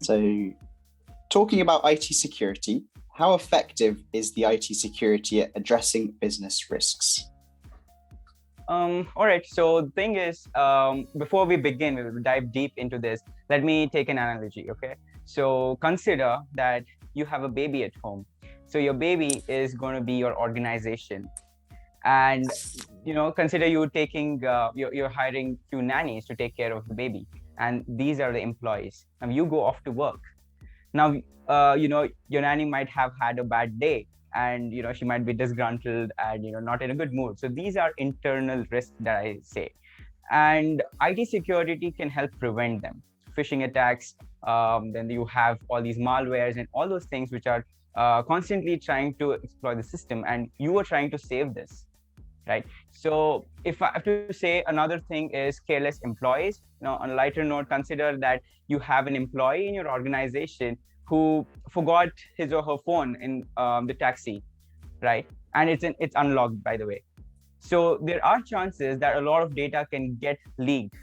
So, talking about IT security, how effective is the IT security at addressing business risks? All right. So the thing is, before we begin, we will dive deep into this. Let me take an analogy. Okay. So consider that you have a baby at home. So your baby is going to be your organization, and consider you taking you're hiring few nannies to take care of the baby, and these are the employees. And you go off to work. Now your nanny might have had a bad day, and she might be disgruntled and not in a good mood. So these are internal risks that I say, and IT security can help prevent them. Phishing attacks, then you have all these malwares and all those things which are constantly trying to exploit the system, and you are trying to save this, right? So if I have to say, another thing is careless employees. On a lighter note, consider that you have an employee in your organization who forgot his or her phone in the taxi, right? And it's unlocked, by the way. So there are chances that a lot of data can get leaked,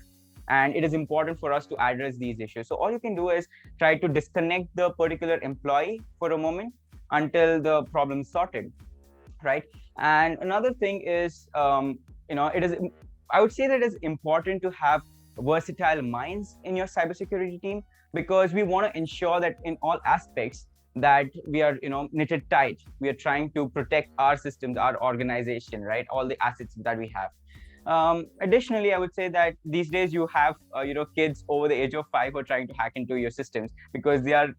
and it is important for us to address these issues. So all you can do is try to disconnect the particular employee for a moment until the problem is sorted, right? And another thing is, it is, I would say that it's important to have versatile minds in your cybersecurity team, because we want to ensure that in all aspects that we are knitted tight. We are trying to protect our systems, our organization, right? All the assets that we have. Additionally, I would say that these days you have kids over the age of 5 who are trying to hack into your systems, because they are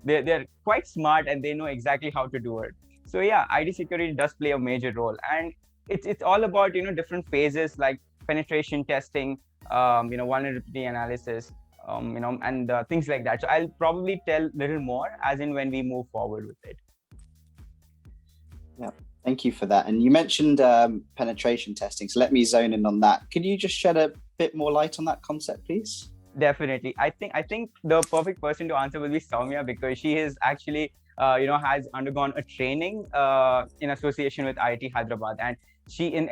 they're quite smart and they know exactly how to do it. So yeah, IT security does play a major role, and it's all about different phases like penetration testing, vulnerability analysis, and things like that. So I'll probably tell little more as in when we move forward with it. Yeah, thank you for that. And you mentioned penetration testing, so let me zone in on that. Could you just shed a bit more light on that concept, please? Definitely. I think the perfect person to answer will be Soumya, because she is actually has undergone a training in association with IIT Hyderabad, and she in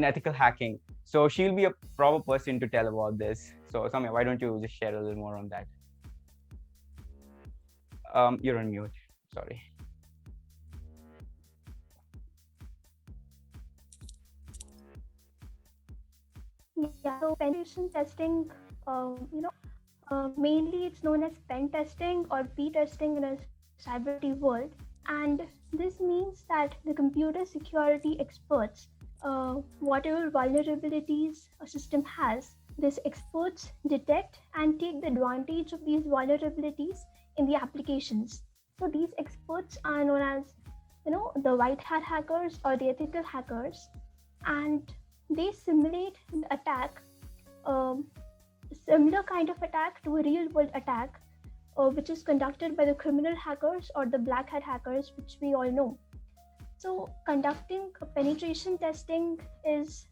ethical hacking. So she'll be a proper person to tell about this. So Soumya, why don't you just share a little more on that? You're on mute. Sorry. Yeah, so penetration testing, mainly it's known as pen testing or P testing in a cybersecurity world. And this means that the computer security experts, whatever vulnerabilities a system has, these experts detect and take the advantage of these vulnerabilities in the applications. So these experts are known as, the white hat hackers or the ethical hackers, and they simulate an attack, similar kind of attack to a real world attack, which is conducted by the criminal hackers or the black hat hackers, which we all know. So conducting a penetration testing is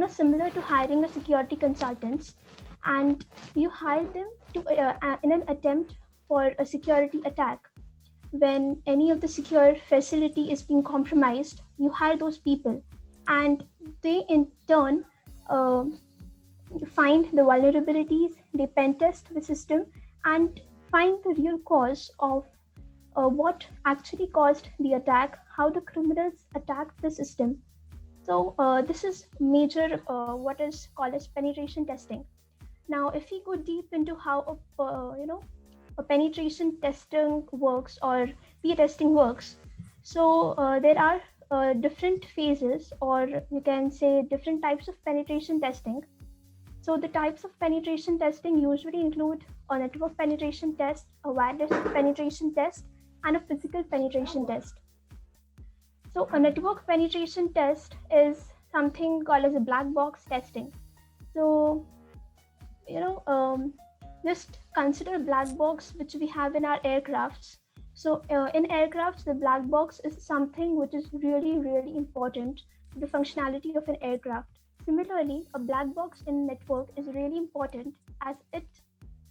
similar to hiring a security consultants, and you hire them to in an attempt for a security attack. When any of the secure facility is being compromised, you hire those people, and they in turn find the vulnerabilities, they pen test the system, and find the real cause of what actually caused the attack, how the criminals attacked the system. So this is major what is called as penetration testing. Now, if we go deep into how a penetration testing works or P testing works, so there are different phases, or you can say different types of penetration testing. So the types of penetration testing usually include a network penetration test, a wireless penetration test, and a physical penetration test. So a network penetration test is something called as a black box testing. So, just consider black box which we have in our aircrafts. So in aircrafts, the black box is something which is really, really important to the functionality of an aircraft. Similarly, a black box in network is really important as it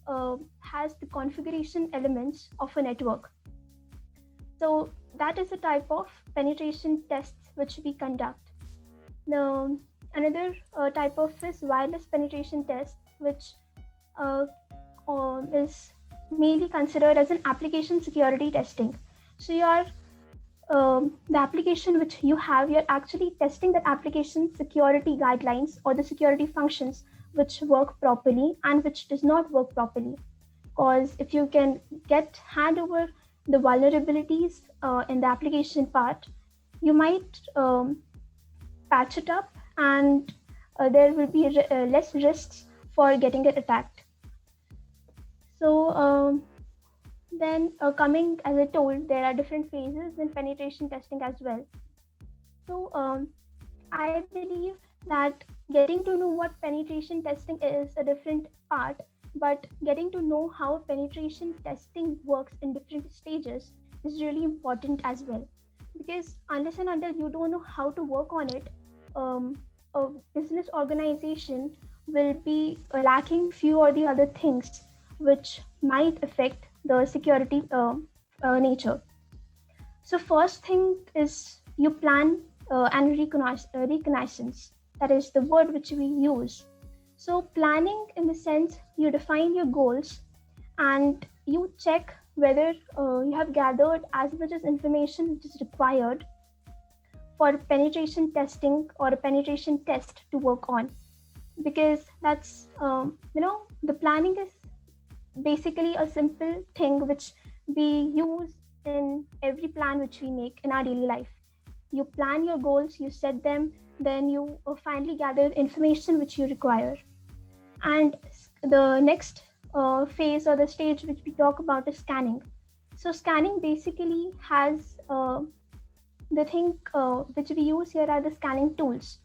has the configuration elements of a network. So that is a type of penetration tests which we conduct. Now, another type of is wireless penetration test, which is mainly considered as an application security testing. So you are the application which you have, you're actually testing that application security guidelines or the security functions which work properly and which does not work properly. Because if you can get hand over the vulnerabilities in the application part, you might patch it up, and there will be less risks for getting it attacked. So then coming, as I told, there are different phases in penetration testing as well. So I believe that getting to know what penetration testing is a different part, but getting to know how penetration testing works in different stages is really important as well. Because unless and until you don't know how to work on it, a business organization will be lacking few or the other things which might affect the security nature. So first thing is you plan and reconnaissance. That is the word which we use. So planning, in the sense, you define your goals and you check whether you have gathered as much as information which is required for penetration testing or a penetration test to work on. Because that's, the planning is basically a simple thing which we use in every plan which we make in our daily life. You plan your goals, you set them, then you finally gather information which you require. And the next phase or the stage which we talk about is scanning. So scanning basically has the thing which we use here are the scanning tools.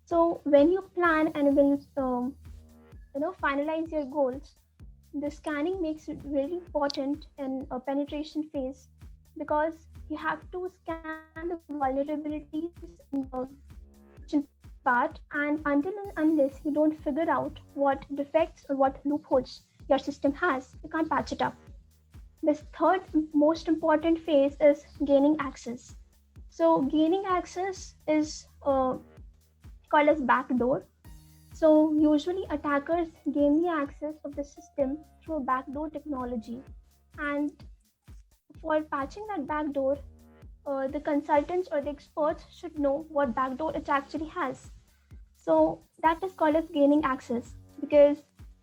So when you plan and when you finalize your goals, the scanning makes it really important in a penetration phase, because you have to scan the vulnerabilities in the part, and until and unless you don't figure out what defects or what loopholes your system has, you can't patch it up. This third most important phase is gaining access. So gaining access is called as backdoor. So usually attackers gain the access of the system through backdoor technology. And for patching that backdoor, the consultants or the experts should know what backdoor it actually has. So that is called as gaining access, because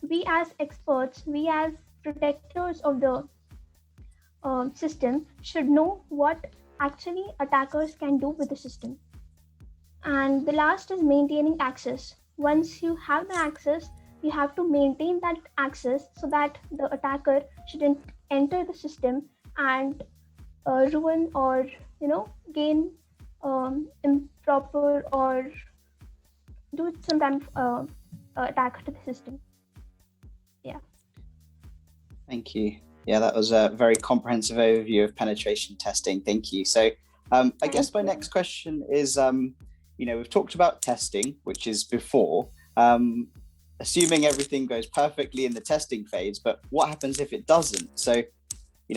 we as experts, we as protectors of the system should know what actually attackers can do with the system. And the last is maintaining access. Once you have the access, you have to maintain that access so that the attacker shouldn't enter the system and ruin or gain improper or do some kind of attack to the system. Yeah. Thank you. Yeah, that was a very comprehensive overview of penetration testing. Thank you. So I guess my next question is, we've talked about testing, which is before, assuming everything goes perfectly in the testing phase, but what happens if it doesn't? So,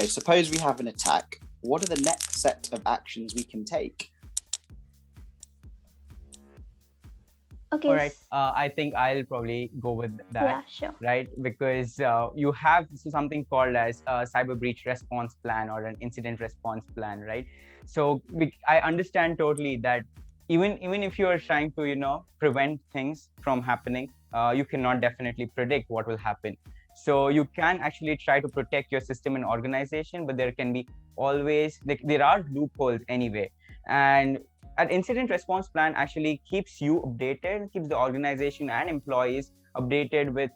suppose we have an attack, what are the next set of actions we can take? Okay. All right. I think I'll probably go with that. Yeah, sure. Right, because you have something called as a cyber breach response plan or an incident response plan, right? So I understand totally that even if you are trying to prevent things from happening, you cannot definitely predict what will happen. So you can actually try to protect your system and organization, but there can be always there are loopholes anyway. And an incident response plan actually keeps you updated, keeps the organization and employees updated with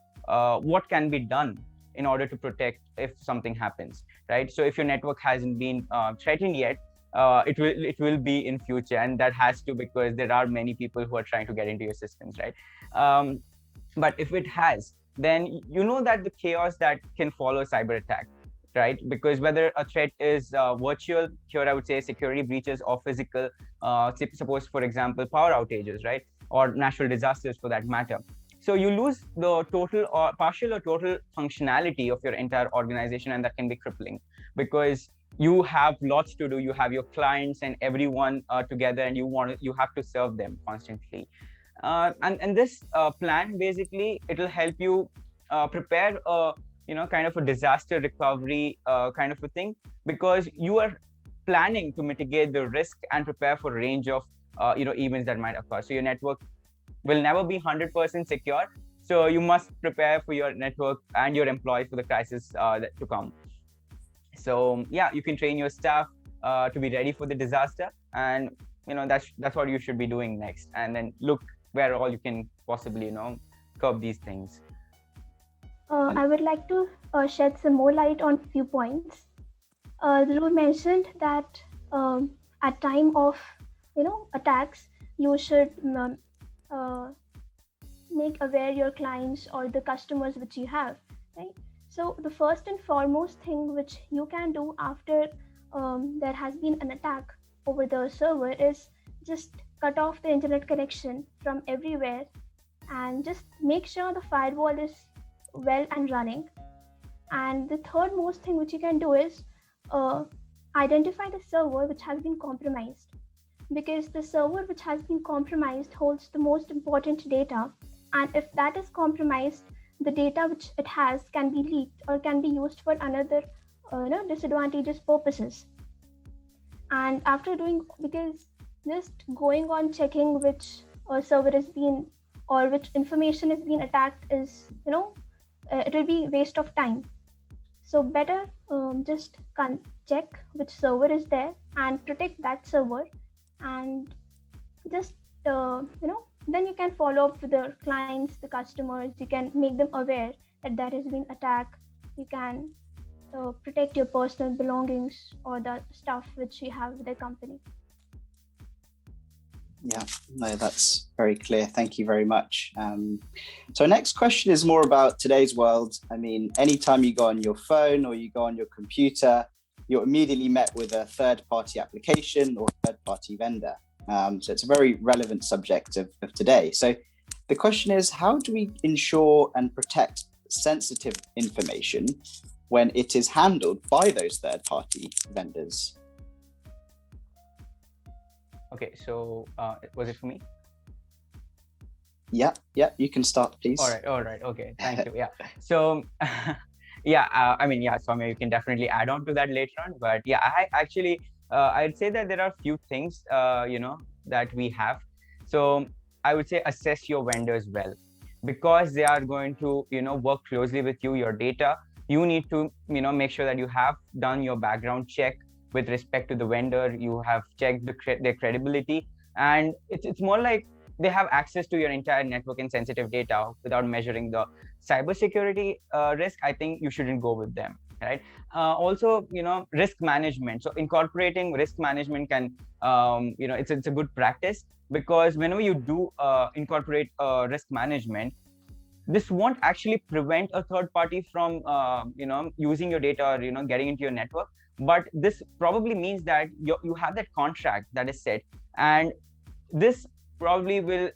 what can be done in order to protect if something happens, right? So if your network hasn't been threatened yet, it will be in future, and that has to, because there are many people who are trying to get into your systems, right? But if it has, then you know that the chaos that can follow cyber attack, right? Because whether a threat is virtual, here I would say security breaches, or physical, suppose for example power outages, right, or natural disasters for that matter. So you lose the total or partial or total functionality of your entire organization, and that can be crippling, because you have lots to do. You have your clients and everyone together, and you have to serve them constantly. And this plan basically, it will help you prepare kind of a disaster recovery kind of a thing, because you are planning to mitigate the risk and prepare for a range of events that might occur. So your network will never be 100% secure. So you must prepare for your network and your employees for the crisis to come. So yeah, you can train your staff to be ready for the disaster, and that's what you should be doing next, and then look where all you can possibly curb these things. I would like to shed some more light on few points. Dhruv mentioned that at time of attacks, you should make aware your clients or the customers which you have, right? So the first and foremost thing which you can do after there has been an attack over the server is just cut off the internet connection from everywhere and just make sure the firewall is well and running. And the third most thing which you can do is identify the server which has been compromised, because the server which has been compromised holds the most important data, and if that is compromised, the data which it has can be leaked or can be used for another disadvantageous purposes. And after doing, because just going on checking which server is being or which information is being attacked is it will be waste of time. So better just check which server is there and protect that server, and just then you can follow up with the clients, the customers. You can make them aware that there has been attack. You can protect your personal belongings or the stuff which you have with the company. Yeah, no, that's very clear. Thank you very much. So our next question is more about today's world. I mean, anytime you go on your phone or you go on your computer, you're immediately met with a third-party application or third-party vendor. So it's a very relevant subject of today. So the question is, how do we ensure and protect sensitive information when it is handled by those third-party vendors? Okay, so was it for me? Yeah, you can start, please. All right. Okay, thank you. Yeah. So, Soumya, you can definitely add on to that later on. But yeah, I actually, I'd say that there are a few things, that we have. So I would say assess your vendors well, because they are going to, work closely with you, your data. You need to, make sure that you have done your background check with respect to the vendor. You have checked their credibility, and it's more like they have access to your entire network and sensitive data without measuring the cybersecurity risk. I think you shouldn't go with them, right? Also, risk management. So incorporating risk management can, it's a good practice, because whenever you do incorporate risk management, this won't actually prevent a third party from, using your data or, getting into your network. But this probably means that you have that contract that is set, and this probably will,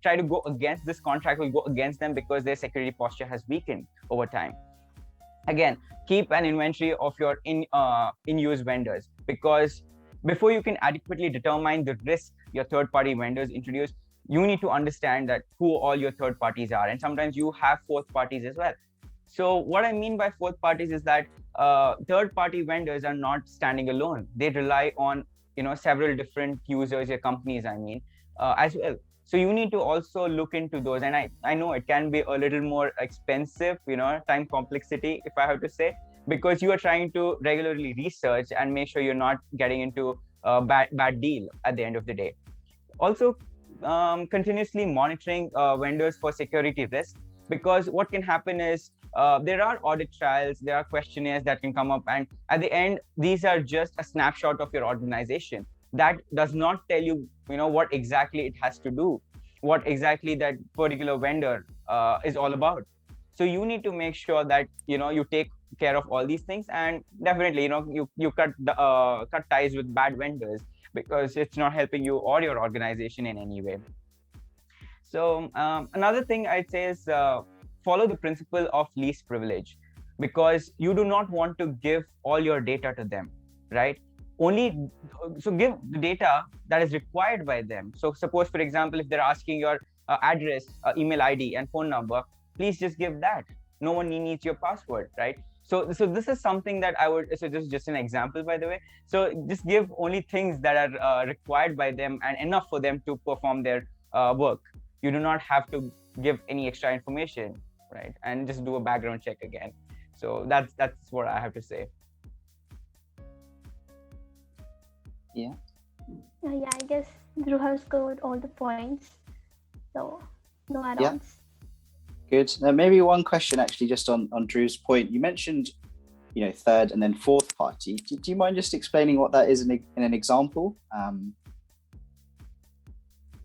try to go against this contract, will go against them because their security posture has weakened over time. Again, keep an inventory of your in-use vendors, because before you can adequately determine the risk your third-party vendors introduce, you need to understand that who all your third parties are, and sometimes you have fourth parties as well. So what I mean by fourth parties is that third-party vendors are not standing alone. They rely on several different users, your companies, as well. So you need to also look into those. And I know it can be a little more expensive, time complexity, if I have to say, because you are trying to regularly research and make sure you're not getting into a bad deal at the end of the day. Also, continuously monitoring vendors for security risk, because what can happen is there are audit trials, there are questionnaires that can come up, and at the end, these are just a snapshot of your organization. That does not tell you, what exactly it has to do, what exactly that particular vendor is all about. So you need to make sure that you take care of all these things, and definitely you cut ties with bad vendors, because it's not helping you or your organization in any way. So another thing I'd say is follow the principle of least privilege, because you do not want to give all your data to them, right? So give the data that is required by them. So suppose, for example, if they're asking your address, email ID, and phone number, please just give that. no one needs your password, right? So this is something that I would, so just an example, by the way. So just give only things that are required by them and enough for them to perform their work. You do not have to give any extra information, right? And just do a background check again. So that's what I have to say. Yeah. Yeah, I guess Dhruv has covered all the points. So no add-ons. Good. Now, maybe one question actually, just on Drew's point. You mentioned, third and then fourth party. Do you mind just explaining what that is in an example?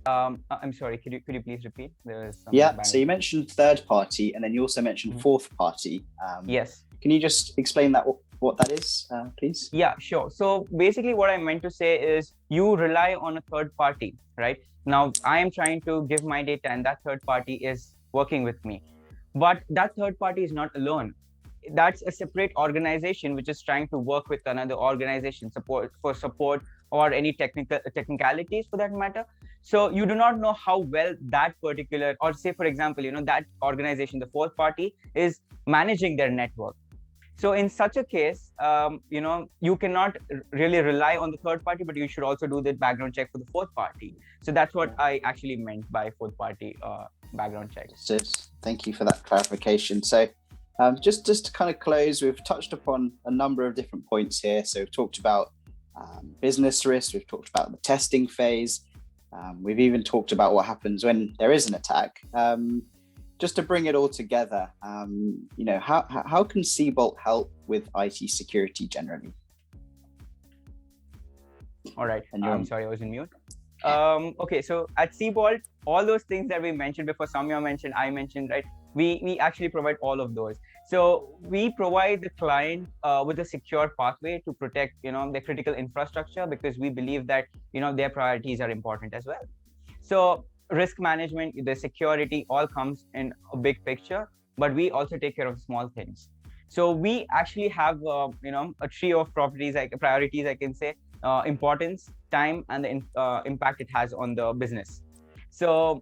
I'm sorry. Could you please repeat? There was some So you mentioned third party, and then you also mentioned fourth party. Yes. Can you just explain that what that is, please? Yeah, sure. So basically, what I meant to say is you rely on a third party, right? Now, I am trying to give my data, and that third party is working with me. But that third party is not alone. That's a separate organization which is trying to work with another organization for support or any technicalities for that matter. So you do not know how well that particular, or say for example, that organization, the fourth party, is managing their network. So in such a case, you cannot really rely on the third party, but you should also do the background check for the fourth party. So that's what I actually meant by fourth party background check. Thank you for that clarification. So just to kind of close, we've touched upon a number of different points here. So we've talked about business risk, we've talked about the testing phase, we've even talked about what happens when there is an attack. Just to bring it all together, how can Seabalt help with IT security generally? All right. I'm sorry, I was in mute. Okay, so at Cbolt, all those things that we mentioned before, Samya mentioned, I mentioned, right? We actually provide all of those. So we provide the client with a secure pathway to protect, their critical infrastructure, because we believe that, their priorities are important as well. So risk management, the security, all comes in a big picture, but we also take care of small things. So we actually have, a tree of priorities, I can say, importance, time, and the impact it has on the business. So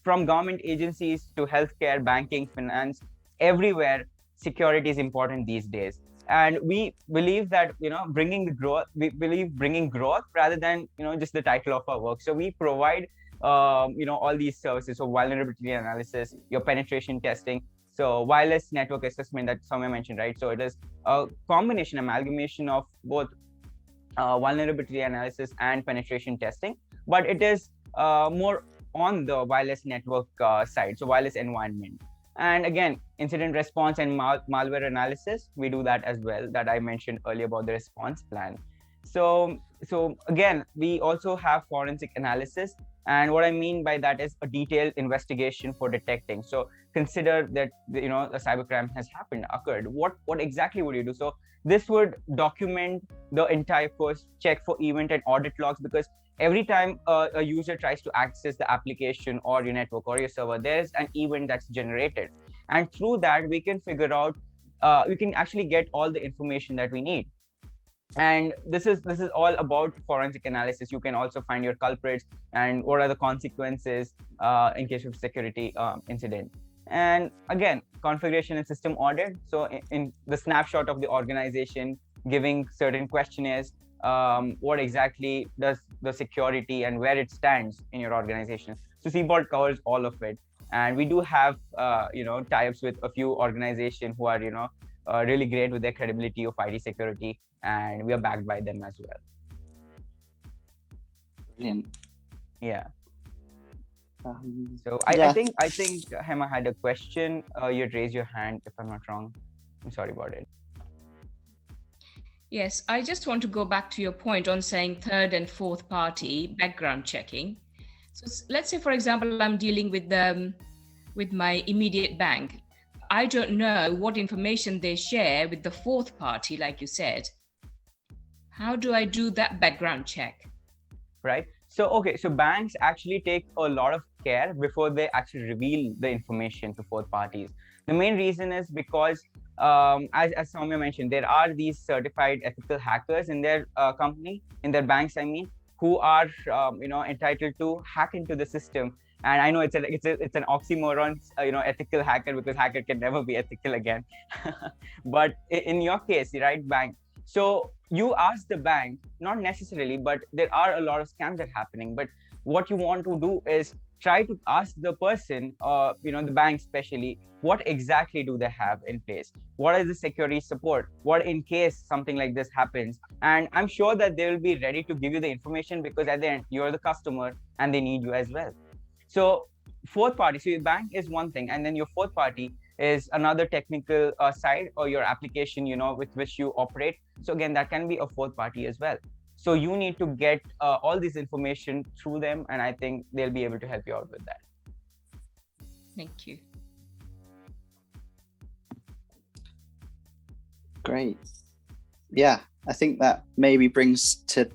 from government agencies to healthcare, banking, finance, everywhere, security is important these days. And we believe that, bringing growth rather than, just the title of our work. So we provide all these services. So vulnerability analysis, your penetration testing, so wireless network assessment that Soumya mentioned, right? So it is a amalgamation of both vulnerability analysis and penetration testing, but it is more on the wireless network side, so wireless environment. And again, incident response and malware analysis, we do that as well, that I mentioned earlier about the response plan. So again, we also have forensic analysis. And what I mean by that is a detailed investigation for detecting. So consider that, a cybercrime has occurred. What exactly would you do? So this would document the entire course, check for event and audit logs, because every time a user tries to access the application or your network or your server, there's an event that's generated. And through that, we can figure out, we can actually get all the information that we need. And this is all about forensic analysis. You can also find your culprits and what are the consequences in case of security incident. And again, configuration and system audit. So in the snapshot of the organization, giving certain questionnaires, what exactly does the security and where it stands in your organization. So Seabalt covers all of it. And we do have tie-ups with a few organizations who are really great with their credibility of IT security, and we are backed by them as well. Brilliant. Yeah. So I think Hema had a question. You'd raise your hand if I'm not wrong. I'm sorry about it. Yes, I just want to go back to your point on saying third and fourth party background checking. So let's say, for example, I'm dealing with my immediate bank. I don't know what information they share with the fourth party, like you said. How do I do that background check? Right. So banks actually take a lot of care before they actually reveal the information to fourth parties. The main reason is because, as Soumya mentioned, there are these certified ethical hackers in their company, in their banks, who are entitled to hack into the system And I know it's an oxymoron, ethical hacker, because hacker can never be ethical again. But in your case, right, bank. So you ask the bank, not necessarily, but there are a lot of scams that are happening. But what you want to do is try to ask the person, the bank especially, what exactly do they have in place? What is the security support? What in case something like this happens? And I'm sure that they will be ready to give you the information, because at the end, you're the customer and they need you as well. So fourth party, so your bank is one thing, and then your fourth party is another technical side, or your application, with which you operate. So again, that can be a fourth party as well. So you need to get all this information through them, and I think they'll be able to help you out with that. Thank you. Great. Yeah, I think that maybe brings to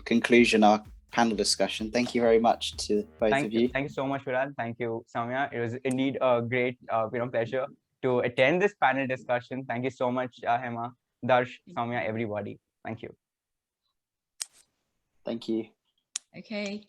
conclusion our panel discussion. Thank you very much to both of you. Thank you so much, Virad. Thank you, Soumya. It was indeed a great pleasure to attend this panel discussion. Thank you so much, Hema, Darsh, Soumya, everybody. Thank you. Thank you. Okay.